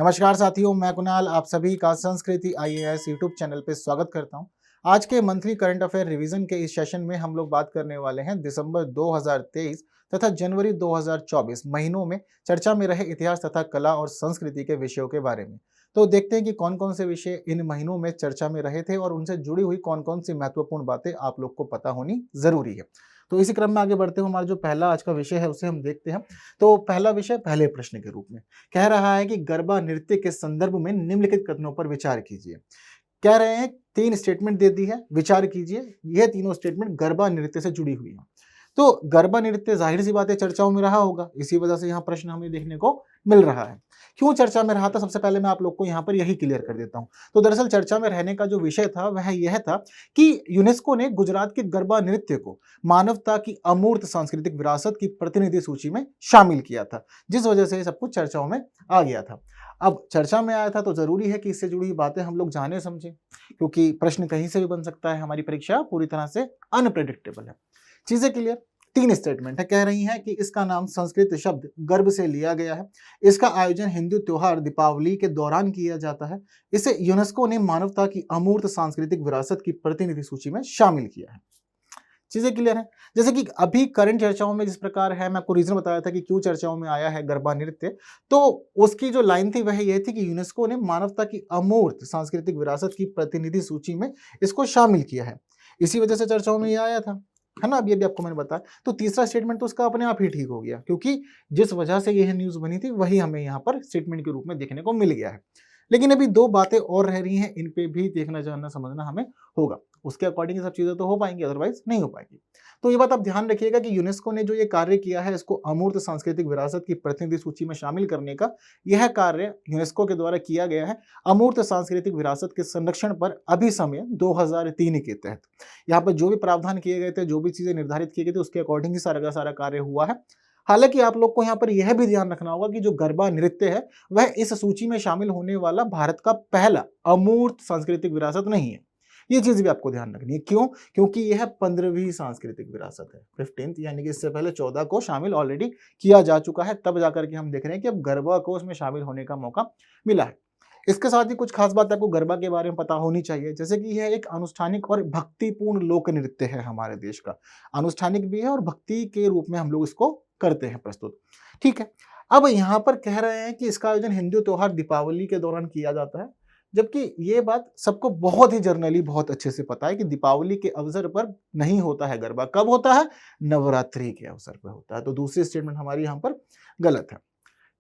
नमस्कार साथियों, मैं कुणाल आप सभी का संस्कृति आईएएस यूट्यूब चैनल पे स्वागत करता हूं। आज के मंथली करंट अफेयर रिवीजन के इस सेशन में हम लोग बात करने वाले हैं दिसंबर 2023 तथा जनवरी 2024 महीनों में चर्चा में रहे इतिहास तथा कला और संस्कृति के विषयों के बारे में। तो देखते हैं कि कौन कौन से विषय इन महीनों में चर्चा में रहे थे और उनसे जुड़ी हुई कौन कौन सी महत्वपूर्ण बातें आप लोग को पता होनी जरूरी है। तो इसी क्रम में आगे बढ़ते हुए हमारा जो पहला आज का विषय है उसे हम देखते हैं। तो पहला विषय पहले प्रश्न के रूप में कह रहा है कि गरबा नृत्य के संदर्भ में निम्नलिखित कथनों पर विचार कीजिए। कह रहे हैं 3 स्टेटमेंट दे दी है, विचार कीजिए। यह तीनों स्टेटमेंट गरबा नृत्य से जुड़ी हुई है। तो गरबा नृत्य जाहिर सी बात है चर्चाओं में रहा होगा, इसी वजह से यहाँ प्रश्न हमें देखने को मिल रहा है। क्यों चर्चा में रहा था, सबसे पहले मैं आप लोग को यहाँ पर यही क्लियर कर देता हूँ। तो दरअसल चर्चा में रहने का जो विषय था वह यह था कि यूनेस्को ने गुजरात के गरबा नृत्य को मानवता की अमूर्त सांस्कृतिक विरासत की प्रतिनिधि सूची में शामिल किया था, जिस वजह से सब कुछ चर्चाओं में आ गया था। अब चर्चा में आया था तो जरूरी है कि इससे जुड़ी हुई बातें हम लोग जाने समझें, क्योंकि प्रश्न कहीं से भी बन सकता है। हमारी परीक्षा पूरी तरह से अनप्रेडिक्टेबल है। चीजें क्लियर। 3 स्टेटमेंट है, कह रही हैं कि इसका नाम संस्कृत शब्द गर्भ से लिया गया है। इसका आयोजन हिंदू त्योहार दीपावली के दौरान किया जाता है। इसे यूनेस्को ने मानवता की अमूर्त सांस्कृतिक विरासत की प्रतिनिधि सूची में शामिल किया है। चीजें क्लियर है। जैसे कि अभी करंट चर्चाओं में जिस प्रकार है, मैं आपको रीजन बताया था कि क्यों चर्चाओं में आया है गरबा नृत्य, तो उसकी जो लाइन थी वह यह थी कि यूनेस्को ने मानवता की अमूर्त सांस्कृतिक विरासत की प्रतिनिधि सूची में इसको शामिल किया है। इसी वजह से चर्चाओं में यह आया था, है ना। अभी आपको मैंने बताया। तो तीसरा स्टेटमेंट तो उसका अपने आप ही ठीक हो गया, क्योंकि जिस वजह से यह न्यूज बनी थी वही हमें यहाँ पर स्टेटमेंट के रूप में देखने को मिल गया है। लेकिन अभी 2 बातें और रह रही हैं, इन पे भी देखना जानना समझना हमें होगा। उसके अकॉर्डिंग ये सब चीजें तो हो पाएंगी, अदरवाइज नहीं हो पाएगी। तो ये बात आप ध्यान रखिएगा कि यूनेस्को ने जो ये कार्य किया है, इसको अमूर्त सांस्कृतिक विरासत की प्रतिनिधि सूची में शामिल करने का, यह कार्य यूनेस्को के द्वारा किया गया है अमूर्त सांस्कृतिक विरासत के संरक्षण पर अभिसमय 2003 के तहत। यहाँ पर जो भी प्रावधान किए गए थे, जो भी चीजें निर्धारित किए गए थे, उसके अकॉर्डिंग ही सारा का सारा कार्य हुआ है। हालांकि आप लोग को यहाँ पर यह भी ध्यान रखना होगा कि जो गरबा नृत्य है वह इस सूची में शामिल होने वाला भारत का पहला अमूर्त सांस्कृतिक विरासत नहीं है। ये चीज भी आपको ध्यान रखनी है। क्यों? क्योंकि यह 15वीं सांस्कृतिक विरासत है, 15th, यानी कि इससे पहले 14 को शामिल ऑलरेडी किया जा चुका है। तब जाकर के हम देख रहे हैं कि अब गरबा को उसमें शामिल होने का मौका मिला है। इसके साथ ही कुछ खास बात आपको गरबा के बारे में पता होनी चाहिए, जैसे कि यह एक अनुष्ठानिक और भक्तिपूर्ण लोक नृत्य है हमारे देश का। अनुष्ठानिक भी है और भक्ति के रूप में हम लोग इसको करते हैं प्रस्तुत। ठीक है। अब यहाँ पर कह रहे हैं कि इसका आयोजन हिंदू त्योहार दीपावली के दौरान किया जाता है, जबकि ये बात सबको बहुत ही जर्नली बहुत अच्छे से पता है कि दीपावली के अवसर पर नहीं होता है गरबा। कब होता है? नवरात्रि के अवसर पर होता है। तो दूसरी स्टेटमेंट हमारी यहाँ पर गलत है।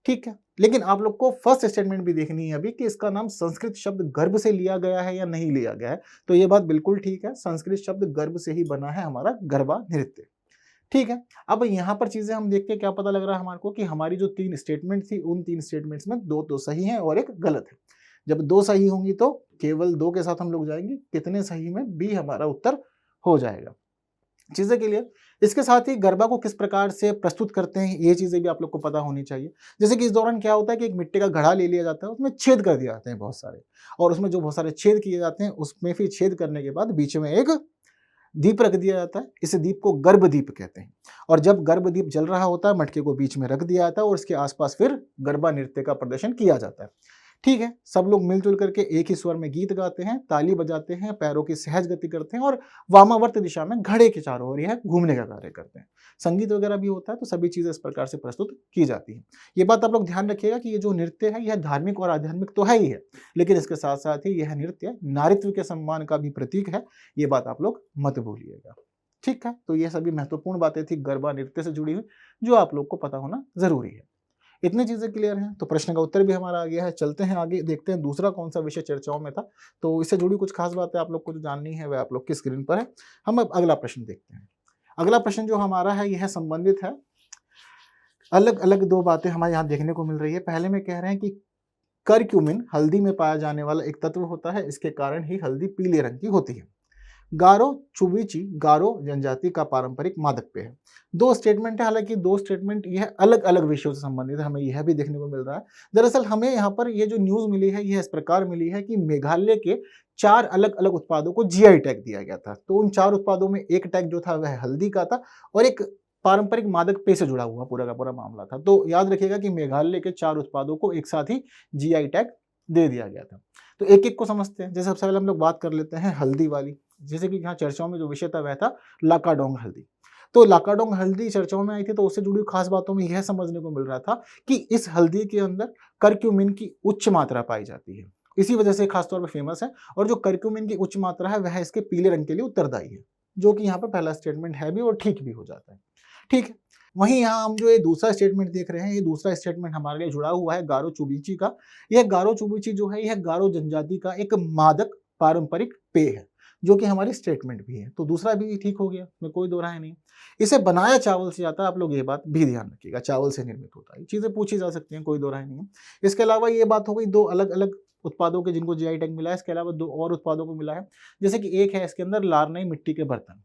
ठीक है। लेकिन आप लोग को फर्स्ट स्टेटमेंट भी देखनी है अभी कि इसका नाम संस्कृत शब्द गर्भ से लिया गया है या नहीं लिया गया है। तो ये बात बिल्कुल ठीक है, संस्कृत शब्द गर्भ से ही बना है हमारा गरबा नृत्य। ठीक है। अब यहाँ पर चीजें हम देख के क्या पता लग रहा है हमारे को कि हमारी जो 3 स्टेटमेंट थी, उन 3 स्टेटमेंट्स में 2 तो सही हैं और 1 गलत है। जब 2 सही होंगी तो केवल 2 के साथ हम लोग जाएंगे, कितने सही में बी हमारा उत्तर हो जाएगा। चीजें क्लियर। इसके साथ ही गरबा को किस प्रकार से प्रस्तुत करते हैं ये चीजें भी आप लोग को पता होनी चाहिए। जैसे कि इस दौरान क्या होता है कि एक मिट्टी का घड़ा ले लिया जाता है, उसमें छेद कर दिए जाते हैं बहुत सारे, और उसमें जो बहुत सारे छेद किए जाते हैं उसमें फिर छेद करने के बाद बीच में एक दीप रख दिया जाता है। इस दीप को गर्भ दीप कहते हैं। और जब गर्भ दीप जल रहा होता है, मटके को बीच में रख दिया जाता है और इसके आसपास फिर गरबा नृत्य का प्रदर्शन किया जाता है। ठीक है। सब लोग मिलजुल करके एक ही स्वर में गीत गाते हैं, ताली बजाते हैं, पैरों की सहज गति करते हैं और वामावर्त दिशा में घड़े के चारों ओर यह घूमने का कार्य करते हैं। संगीत वगैरह भी होता है। तो सभी चीजें इस प्रकार से प्रस्तुत की जाती हैं। ये बात आप लोग ध्यान रखिएगा कि ये जो नृत्य है यह धार्मिक और आध्यात्मिक तो है ही है, लेकिन इसके साथ साथ ही यह नृत्य नारित्व के सम्मान का भी प्रतीक है। ये बात आप लोग मत भूलिएगा। ठीक है। तो ये सभी महत्वपूर्ण बातें थी गरबा नृत्य से जुड़ी हुई, जो आप लोग को पता होना जरूरी है। इतनी चीजें क्लियर हैं तो प्रश्न का उत्तर भी हमारा आ गया है। चलते हैं आगे, देखते हैं दूसरा कौन सा विषय चर्चाओं में था। तो इससे जुड़ी कुछ खास बातें आप लोग को जो जाननी है वह आप लोग की स्क्रीन पर है। हम अब अगला प्रश्न देखते हैं। अगला प्रश्न जो हमारा है यह संबंधित है, अलग अलग 2 बातें हमारे यहाँ देखने को मिल रही है। पहले में कह रहे हैं कि करक्यूमिन हल्दी में पाया जाने वाला एक तत्व होता है, इसके कारण ही हल्दी पीले रंग की होती है। गारो चुबीची गारो जनजाति का पारंपरिक मादक पेय है। 2 स्टेटमेंट है, हालांकि 2 स्टेटमेंट यह अलग अलग विषयों से संबंधित है, हमें यह भी देखने को मिल रहा है। दरअसल हमें यहाँ पर यह जो न्यूज मिली है यह इस प्रकार मिली है कि मेघालय के 4 अलग अलग उत्पादों को जीआई टैग दिया गया था। तो उन 4 उत्पादों में एक टैग जो था वह हल्दी का था और एक पारंपरिक मादक पेय से जुड़ा हुआ पूरा का पूरा मामला था। तो याद रखिएगा कि मेघालय के 4 उत्पादों को एक साथ ही जीआई टैग दे दिया गया था। तो एक-एक को समझते हैं। जैसे सबसे पहले हम लोग बात कर लेते हैं हल्दी वाली। जैसे कि यहाँ चर्चाओं में जो विषय था वह था लाकाडोंग हल्दी। तो लाकाडोंग हल्दी चर्चाओं में आई थी, तो उससे जुड़ी खास बातों में यह समझने को मिल रहा था कि इस हल्दी के अंदर करक्यूमिन की उच्च मात्रा पाई जाती है। इसी वजह से खास तौर पे फेमस है, और जो करक्यूमिन की उच्च मात्रा है वह इसके पीले रंग के लिए उत्तरदायी है, जो कि यहाँ पर पहला स्टेटमेंट है भी और ठीक भी हो जाता है। ठीक है। वहीं यहाँ हम जो ये दूसरा स्टेटमेंट देख रहे हैं, ये दूसरा स्टेटमेंट हमारे लिए जुड़ा हुआ है गारो चुबीची का। यह गारो चुबीची जो है, यह गारो जनजाति का एक मादक पारंपरिक पेय है, जो कि हमारी स्टेटमेंट भी है। तो दूसरा भी ठीक हो गया, इसमें कोई दो राय नहीं। इसे बनाया चावल से जाता है, आप लोग ये बात भी ध्यान रखिएगा, चावल से निर्मित होता है। चीजें पूछी जा सकती हैं, कोई दो राय नहीं है। इसके अलावा ये बात हो गई दो अलग अलग उत्पादों के जिनको जीआई टैग मिला है। इसके अलावा दो और उत्पादों को मिला है, जैसे कि एक है इसके अंदर लारनई मिट्टी के बर्तन।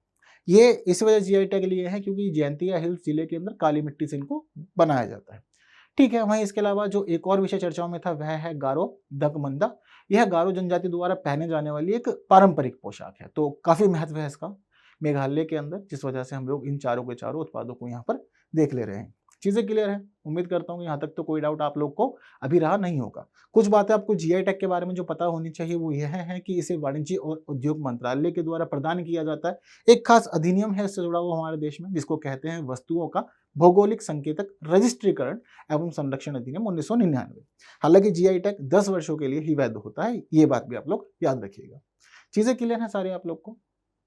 ये इस वजह जीआई टैग लिए हैं क्योंकि जयंतिया हिल्स जिले के अंदर काली मिट्टी से इनको बनाया जाता है। ठीक है। वहीं इसके अलावा जो एक और विषय चर्चाओं में था वह है गारो दगमंदा। यह गारो जनजाति द्वारा पहने जाने वाली एक पारंपरिक पोशाक है। तो काफी महत्व है इसका मेघालय के अंदर, जिस वजह से हम लोग इन चारों के चारों उत्पादों को यहाँ पर देख ले रहे हैं। चीजें क्लियर है? उम्मीद करता हूँ यहाँ तक तो कोई डाउट आप लोग को अभी रहा नहीं होगा। कुछ बातें आपको जीआई टैग के बारे में जो पता होनी चाहिए वो यह है कि इसे वाणिज्य और उद्योग मंत्रालय के द्वारा प्रदान किया जाता है। एक खास अधिनियम है इससे जुड़ा हुआ हमारे देश में, जिसको कहते हैं वस्तुओं का भौगोलिक संकेतक रजिस्ट्रीकरण एवं संरक्षण अधिनियम 1999। हालांकि जीआई टैग 10 वर्षों के लिए ही वैध होता है, ये बात भी आप लोग याद रखिएगा। चीजें क्लियर है सारे आप लोग को?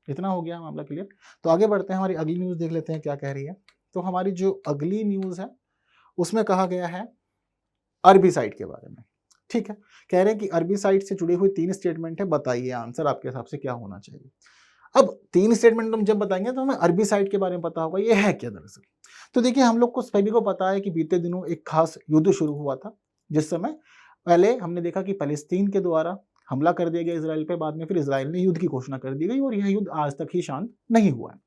इतना हो गया मामला क्लियर। तो आगे बढ़ते हैं, हमारी अगली न्यूज देख लेते हैं क्या कह रही है। तो हमारी जो अगली न्यूज है उसमें कहा गया है अरबीसाइड के बारे में। ठीक है। कह रहे हैं कि अरबीसाइड से जुड़ी हुई 3 स्टेटमेंट है, बताइए आंसर आपके हिसाब से क्या होना चाहिए। अब 3 स्टेटमेंट हम जब बताएंगे तो हमें अरबीसाइड के बारे में पता होगा ये है क्या दरअसल। तो देखिए, हम लोग को सभी को पता है कि बीते दिनों एक खास युद्ध शुरू हुआ था, जिस समय पहले हमने देखा कि फलस्तीन के द्वारा हमला कर दिया गया इजराइल पे, बाद में फिर इजराइल ने युद्ध की घोषणा कर दी गई और यह युद्ध आज तक ही शांत नहीं हुआ है।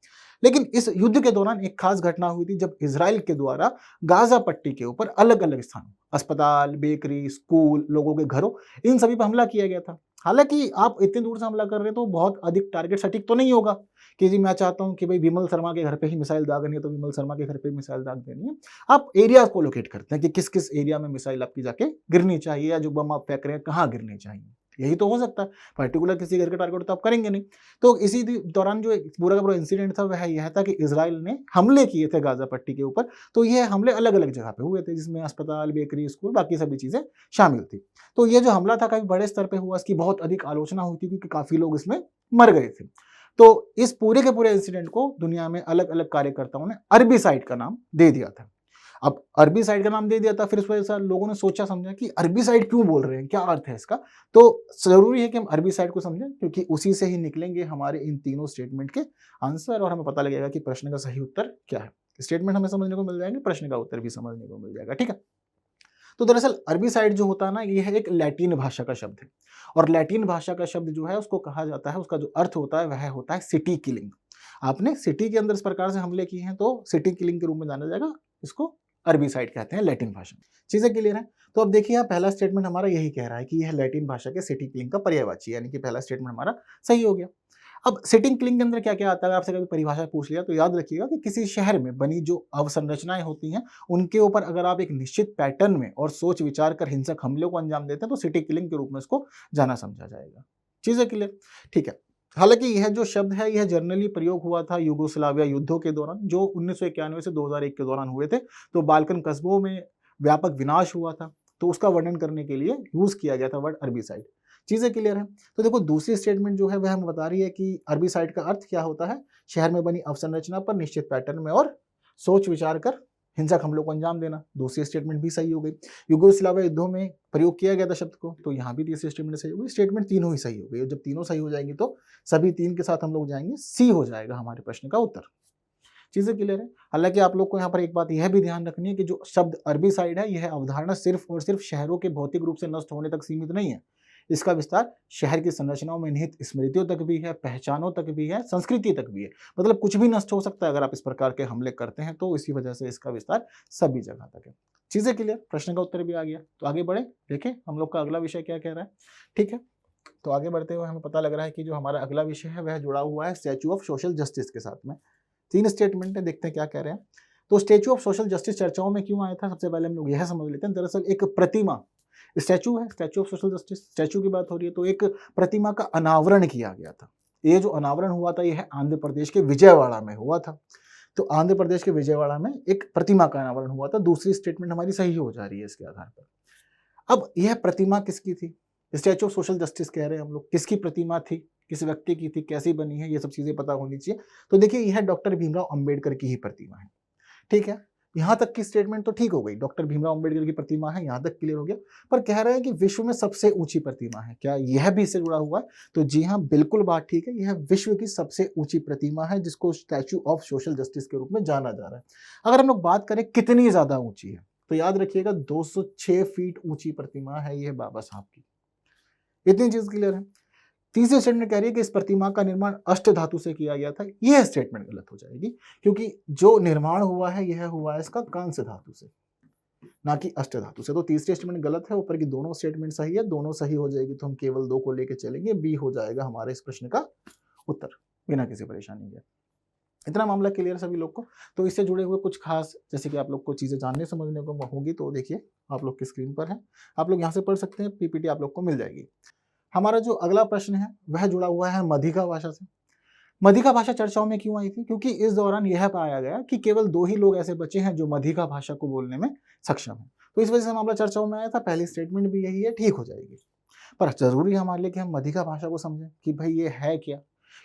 लेकिन इस युद्ध के दौरान एक खास घटना हुई थी, जब इजराइल के द्वारा गाजा पट्टी के ऊपर अलग अलग स्थानों, अस्पताल, बेकरी, स्कूल, लोगों के घरों, इन सभी पर हमला किया गया था। हालांकि आप इतने दूर से हमला कर रहे हैं तो बहुत अधिक टारगेट सटीक तो नहीं होगा कि जी मैं चाहता हूं कि भाई विमल शर्मा के घर पे ही मिसाइल दागनी है तो विमल शर्मा के घर पे मिसाइल दाग देनी है। आप एरिया को लोकेट करते हैं कि किस किस एरिया में मिसाइल आपकी जाके गिरनी चाहिए, या जो बम आप फेंक रहे हैं कहाँ गिरनी चाहिए, यही तो हो सकता है। पर्टिकुलर किसी घर के टारगेट तो आप करेंगे नहीं। तो इसी दौरान जो पूरा का पूरा इंसिडेंट था वह यह था कि इजराइल ने हमले किए थे गाजा पट्टी के ऊपर। तो यह हमले अलग अलग जगह पे हुए थे, जिसमें अस्पताल, बेकरी, स्कूल, बाकी सभी चीजें शामिल थी। तो ये जो हमला था काफी बड़े स्तर पे हुआ, इसकी बहुत अधिक आलोचना हुई थी क्योंकि काफी लोग इसमें मर गए थे। तो इस पूरे के पूरे इंसिडेंट को दुनिया में अलग अलग कार्यकर्ताओं ने अरबीसाइड का नाम दे दिया था। अब अरबीसाइड का नाम दे दिया था, फिर इस वजह से लोगों ने सोचा समझा कि अरबीसाइड क्यों बोल रहे हैं, क्या अर्थ है इसका। तो जरूरी है कि हम अरबीसाइड को समझें, क्योंकि उसी से ही निकलेंगे हमारे इन तीनों स्टेटमेंट के आंसर, और हमें पता लगेगा कि प्रश्न का सही उत्तर क्या है। स्टेटमेंट हमें समझने को मिल जाएंगे, प्रश्न का उत्तर भी समझने को मिल जाएगा। ठीक है। तो दरअसल अरबीसाइड जो होता है ना, ये है एक लैटिन भाषा का शब्द है, और लैटिन भाषा का शब्द जो है उसको कहा जाता है, उसका जो अर्थ होता है वह होता है सिटी किलिंग। आपने सिटी के अंदर इस प्रकार से हमले किए हैं तो सिटी किलिंग के रूप में जाना जाएगा, इसको अरबीसाइड कहते हैं लैटिन भाषा में। चीजें क्लियर है? तो अब देखिए, पहला स्टेटमेंट हमारा यही कह रहा है कि यह लैटिन भाषा के सिटी किलिंग का पर्यायवाची, यानी कि पहला स्टेटमेंट हमारा सही हो गया। अब सिटिंग किलिंग के अंदर क्या क्या आता है, आपसे कभी परिभाषा पूछ लिया तो याद रखिएगा कि किसी शहर में बनी जो अवसंरचनाएं होती हैं उनके ऊपर अगर आप एक निश्चित पैटर्न में और सोच विचार कर हिंसक हमलों को अंजाम देते हैं तो सिटी किलिंग के रूप में इसको जाना समझा जाएगा। चीजें क्लियर? ठीक है। हालांकि यह जो शब्द है यह जनरली प्रयोग हुआ था यूगोस्लाविया युद्धों के दौरान, जो 1991 से 2001 के दौरान हुए थे। तो बाल्कन कस्बों में व्यापक विनाश हुआ था, तो उसका वर्णन करने के लिए यूज किया गया था वर्ड अरबीसाइड। चीजें क्लियर है? तो देखो, दूसरी स्टेटमेंट जो है वह हमें बता रही है कि अरबीसाइड का अर्थ क्या होता है, शहर में बनी अवसंरचना पर निश्चित पैटर्न में और सोच विचार कर हिंसक हमलों को अंजाम देना। दूसरी स्टेटमेंट भी सही हो गई। युगोस्लाविया युद्धों में प्रयोग किया गया था शब्द को, तो यहाँ भी तीसरी स्टेटमेंट सही हो गई। स्टेटमेंट तीनों ही सही हो गई, और जब तीनों सही हो जाएंगी तो सभी तीन के साथ हम लोग जाएंगे, सी हो जाएगा हमारे प्रश्न का उत्तर। चीजें क्लियर है? हालांकि आप लोग को यहाँ पर एक बात यह भी ध्यान रखनी है कि जो शब्द अरबीसाइड है यह अवधारणा सिर्फ और सिर्फ शहरों के भौतिक रूप से नष्ट होने तक सीमित नहीं है। इसका विस्तार शहर की संरचनाओं में निहित स्मृतियों तक भी है, पहचानों तक भी है, संस्कृति तक भी है। मतलब कुछ भी नष्ट हो सकता है अगर आप इस प्रकार के हमले करते हैं, तो इसी वजह से इसका विस्तार सभी जगह तक है। चीजें क्लियर? प्रश्न का उत्तर भी आ गया। तो आगे बढ़े, देखें हम लोग का अगला विषय क्या कह रहा है। ठीक है। तो आगे बढ़ते हुए हमें पता लग रहा है कि जो हमारा अगला विषय है वह जुड़ा हुआ है स्टैच्यू ऑफ सोशल जस्टिस के साथ में। तीन स्टेटमेंट है, देखते हैं क्या कह रहे हैं। तो स्टैचू ऑफ सोशल जस्टिस चर्चाओं में क्यों आया था, सबसे पहले हम लोग यह समझ लेते हैं। दरअसल एक प्रतिमा, स्टैचू है, statue of social justice, statue की बात हो रही है, तो एक प्रतिमा का अनावरण किया गया था। ये जो अनावरण हुआ था यह आंध्र प्रदेश के विजयवाड़ा में हुआ था। तो आंध्र प्रदेश के विजयवाड़ा में एक प्रतिमा का अनावरण हुआ था। दूसरी स्टेटमेंट हमारी सही हो जा रही है इसके आधार पर। अब यह प्रतिमा किसकी थी, स्टैचू ऑफ सोशल जस्टिस कह रहे हैं हम लोग, किसकी प्रतिमा थी, किस व्यक्ति की थी, कैसी बनी है, ये सब चीजें पता होनी चाहिए। तो देखिए यह डॉक्टर भीमराव अंबेडकर की ही प्रतिमा है। ठीक है, यहां तक की स्टेटमेंट तो ठीक हो गई, डॉक्टर भीमराव अंबेडकर की प्रतिमा है, यहां तक क्लियर हो गया। पर कह रहे हैं कि विश्व में सबसे ऊंची प्रतिमा है, क्या यह भी इससे जुड़ा हुआ है? तो जी हाँ, बिल्कुल बात ठीक है, यह विश्व की सबसे ऊंची प्रतिमा है जिसको स्टैचू ऑफ सोशल जस्टिस के रूप में जाना जा रहा है। अगर हम लोग बात करें कितनी ज्यादा ऊंची है, तो याद रखिएगा 206 फीट ऊंची प्रतिमा है यह बाबा साहब की। इतनी चीज क्लियर है। तीसरी स्टेटमेंट कह रही है कि इस प्रतिमा का निर्माण अष्ट धातु से किया गया था। यह स्टेटमेंट गलत हो जाएगी, क्योंकि जो निर्माण हुआ है यह हुआ है इसका कांस्य धातु से, ना कि अष्ट धातु से। तो तीसरी स्टेटमेंट गलत है, ऊपर की दोनों स्टेटमेंट सही है। दोनों सही हो जाएगी तो हम केवल 2 को लेकर चलेंगे, बी हो जाएगा हमारे इस प्रश्न का उत्तर, बिना किसी परेशानी के। इतना मामला क्लियर सभी लोग को। तो इससे जुड़े हुए कुछ खास, जैसे कि आप लोग को चीजें जानने समझने को होगी, तो देखिए आप लोग की स्क्रीन पर है, आप लोग यहाँ से पढ़ सकते हैं, पीपीटी आप लोग को मिल जाएगी। हमारा जो अगला प्रश्न है वह जुड़ा हुआ है मधिका भाषा से। मधिका भाषा चर्चाओं में क्यों आई थी? क्योंकि इस दौरान यह पाया गया कि केवल 2 ही लोग ऐसे बचे हैं जो मधिका भाषा को बोलने में सक्षम हैं। तो इस वजह से मामला चर्चाओं में आया था। पहली स्टेटमेंट भी यही है, ठीक हो जाएगी। पर जरूरी है हमारे लिए कि हम मधिका भाषा को समझें कि भाई ये है क्या,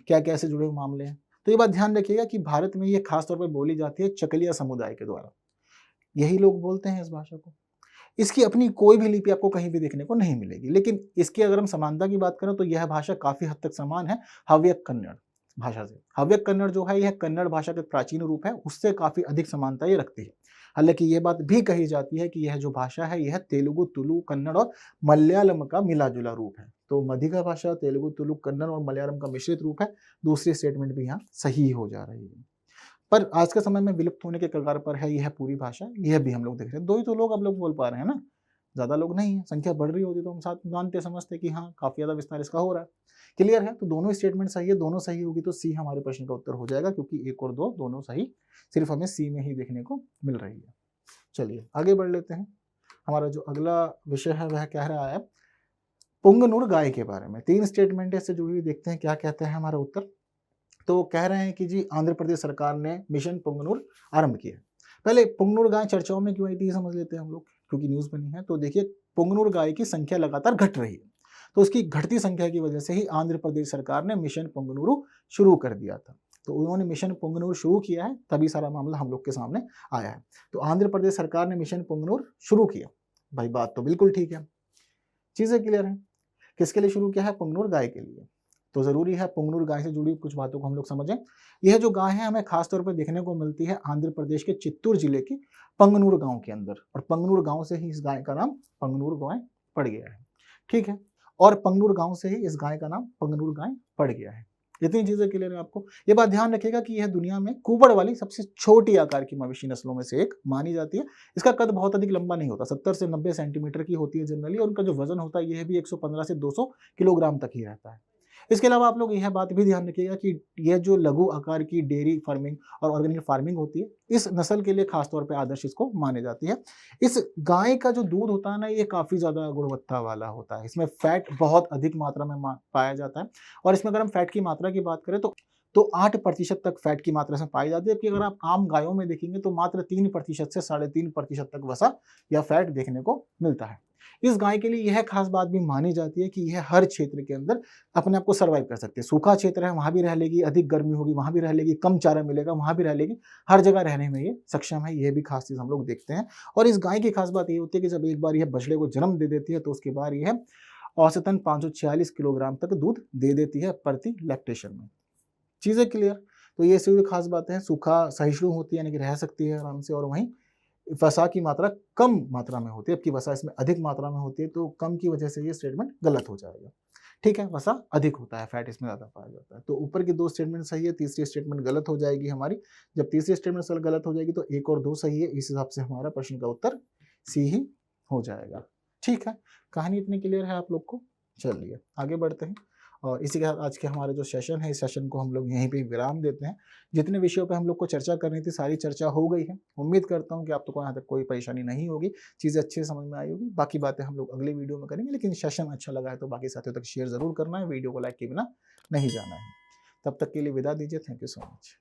क्या क्या ऐसे जुड़े हुए मामले हैं। तो ये बात ध्यान रखिएगा कि भारत में ये खासतौर पर बोली जाती है चकलिया समुदाय के द्वारा, यही लोग बोलते हैं इस भाषा को। इसकी अपनी कोई भी लिपि आपको कहीं भी देखने को नहीं मिलेगी, लेकिन इसकी अगर हम समानता की बात करें तो यह भाषा काफी हद तक समान है हव्यक कन्नड़ भाषा से। हव्यक कन्नड़ जो है यह कन्नड़ भाषा का प्राचीन रूप है, उससे काफी अधिक समानता ये रखती है। हालांकि ये बात भी कही जाती है कि यह जो भाषा है यह तेलुगु, तुलु, कन्नड़ और मलयालम का मिला जुला रूप है। तो मधिका भाषा तेलुगु, तुलु, कन्नड़ और मलयालम का मिश्रित रूप है। दूसरी स्टेटमेंट भी यहाँ सही हो जा रही है। पर आज के समय में विलुप्त होने के कगार पर है यह पूरी भाषा, यह भी हम लोग देख रहे हैं। 2 ही तो लोग आप लोग बोल पा रहे हैं ना, ज्यादा लोग नहीं है। संख्या बढ़ रही होती तो हम साथ मानते समझते कि हाँ काफी ज्यादा विस्तार इसका हो रहा है। क्लियर है? तो दोनों स्टेटमेंट सही है, दोनों सही होगी तो सी हमारे प्रश्न का उत्तर हो जाएगा, क्योंकि 1 और 2 दोनों सही सिर्फ हमें सी में ही देखने को मिल रही है। चलिए आगे बढ़ लेते हैं। हमारा जो अगला विषय है वह कह रहा है पुंगनुर गाय के बारे में। 3 स्टेटमेंट इससे जुड़ी हुई, देखते हैं क्या कहते हैं हमारा उत्तर। तो कह रहे हैं कि जी आंध्र प्रदेश सरकार ने मिशन पुंगनुर आरंभ किया। पहले पुंगनुर गाय चर्चाओं में क्यों आई थी समझ लेते हैं हम लोग, क्योंकि न्यूज बनी है। तो देखिए पुंगनुर गाय की संख्या लगातार घट रही है, तो उसकी घटती संख्या की वजह से ही आंध्र प्रदेश सरकार ने मिशन पुंगनुरु शुरू कर दिया था। तो उन्होंने मिशन पुंगनुर शुरू किया है, तभी सारा मामला हम लोग के सामने आया है। तो आंध्र प्रदेश सरकार ने मिशन पुंगनुर शुरू किया, भाई बात तो बिल्कुल ठीक है, चीजें क्लियर है। किसके लिए शुरू किया है? पुंगनुर गाय के लिए। तो जरूरी है पुंगनुर गाय से जुड़ी कुछ बातों को हम लोग समझें। यह जो गाय है हमें खासतौर पर देखने को मिलती है आंध्र प्रदेश के चित्तूर जिले के पंगनूर गांव के अंदर, और पंगनूर गांव से ही इस गाय का नाम पंगनूर गाय पड़ गया है। ठीक है, और पंगनूर गांव से ही इस गाय का नाम पंगनूर गाय पड़ गया है। इतनी चीजें क्लियर है आपको। ये बात ध्यान रखिएगा कि यह दुनिया में कुबड़ वाली सबसे छोटी आकार की मवेशी नस्लों में से एक मानी जाती है। इसका कद बहुत अधिक लंबा नहीं होता, 70 से 90 सेंटीमीटर की होती है जनरली, और उनका जो वजन होता है यह भी 115 से 200 किलोग्राम तक ही रहता है। इसके अलावा आप लोग यह बात भी ध्यान रखिएगा कि यह जो लघु आकार की डेयरी फार्मिंग और ऑर्गेनिक फार्मिंग होती है, इस नस्ल के लिए खासतौर पर आदर्श इसको माने जाती है। इस गाय का जो दूध होता है ना, ये काफी ज्यादा गुणवत्ता वाला होता है। इसमें फैट बहुत अधिक मात्रा में पाया जाता है, और इसमें अगर हम फैट की मात्रा की बात करें तो 8% तक फैट की मात्रा से पाई जाती है। जबकि अगर आप आम गायों में देखेंगे तो मात्र 3% से 3.5% तक वसा या फैट देखने को मिलता है। इस गाय के लिए यह खास बात भी मानी जाती है कि यह हर क्षेत्र के अंदर अपने आप को सर्वाइव कर सकती है। सूखा क्षेत्र है वहां भी रह लेगी, अधिक गर्मी होगी वहां भी रह लेगी, कम चारा मिलेगा वहां भी रह लेगी, हर जगह रहने में ये सक्षम है। यह भी खास चीज हम लोग देखते हैं। और इस गाय की खास बात ये होती है कि जब एक बार यह बछड़े को जन्म दे देती है तो उसके बाद यह औसतन 546 किलोग्राम तक दूध दे देती है प्रति लैक्टेशन में। चीजें क्लियर? तो ये सभी खास बातें हैं। सूखा सहिष्णु होती है, यानी कि रह सकती है आराम से, और वहीं वसा की मात्रा कम मात्रा में होती है, जबकि वसा इसमें अधिक मात्रा में होती है, तो कम की वजह से ये स्टेटमेंट गलत हो जाएगा। ठीक है, वसा अधिक होता है, फैट इसमें ज्यादा पाया जाता है। तो ऊपर की 2 स्टेटमेंट सही है, तीसरी स्टेटमेंट गलत हो जाएगी हमारी। जब तीसरी स्टेटमेंट गलत हो जाएगी तो 1 और 2 सही है, इस हिसाब से हमारा प्रश्न का उत्तर सी ही हो जाएगा। ठीक है, कहानी इतनी क्लियर है आप लोग को। चलिए आगे बढ़ते हैं। और इसी के साथ आज के हमारा जो सेशन है, इस सेशन को हम लोग यहीं पे विराम देते हैं। जितने विषयों पे हम लोग को चर्चा करनी थी, सारी चर्चा हो गई है। उम्मीद करता हूँ कि आप लोग को यहाँ तक कोई परेशानी नहीं होगी, चीज़ें अच्छे से समझ में आई होगी। बाकी बातें हम लोग अगले वीडियो में करेंगे, लेकिन सेशन अच्छा लगा है तो बाकी साथियों तक शेयर ज़रूर करना है, वीडियो को लाइक किए बिना नहीं जाना है। तब तक के लिए विदा दीजिए। Thank you so much.